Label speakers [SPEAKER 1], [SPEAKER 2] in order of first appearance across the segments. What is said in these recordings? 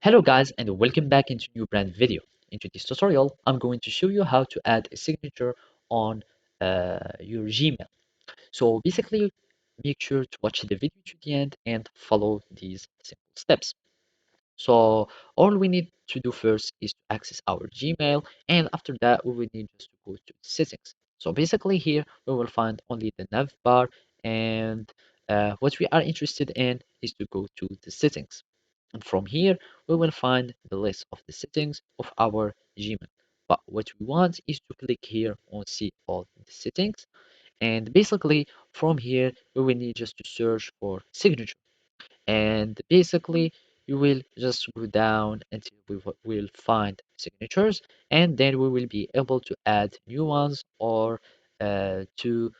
[SPEAKER 1] Hello guys and welcome back into new brand video. In this tutorial, I'm going to show you how to add a signature on your Gmail. So basically, make sure to watch the video to the end and follow these simple steps. So all we need to do first is to access our Gmail, and after that we will need just to go to settings. So basically here we will find only the nav bar, and what we are interested in is to go to the settings. And from here we will find the list of the settings of our Gmail. But what we want is to click here on see all the settings, and basically from here we will need just to search for signature, and basically you will just go down until we will find signatures, and then we will be able to add new ones or to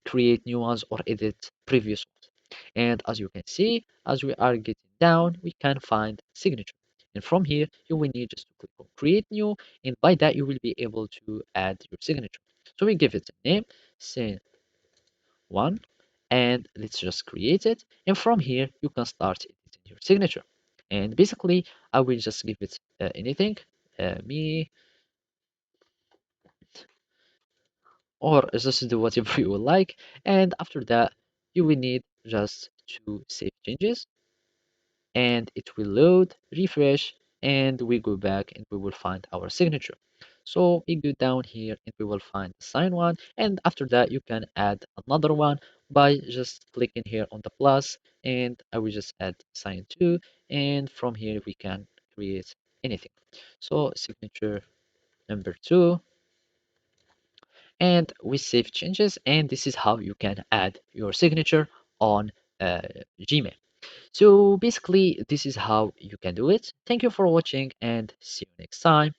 [SPEAKER 1] create new ones or edit previous ones. And as you can see, as we are getting down, we can find signature, and from here you will need just to click on create new, and by that you will be able to add your signature. So we give it a name, say one, and let's just create it, and from here you can start editing your signature. And basically I will just give it anything, me, or just do whatever you would like. And after that you will need just to save changes, and it will load, refresh, and we go back and we will find our signature. So we go down here and we will find sign one, and after that you can add another one by just clicking here on the plus, and I will just add sign two, and from here we can create anything. So signature number two, and we save changes, and this is how you can add your signature on uh, Gmail. So basically, this is how you can do it. Thank you for watching and see you next time.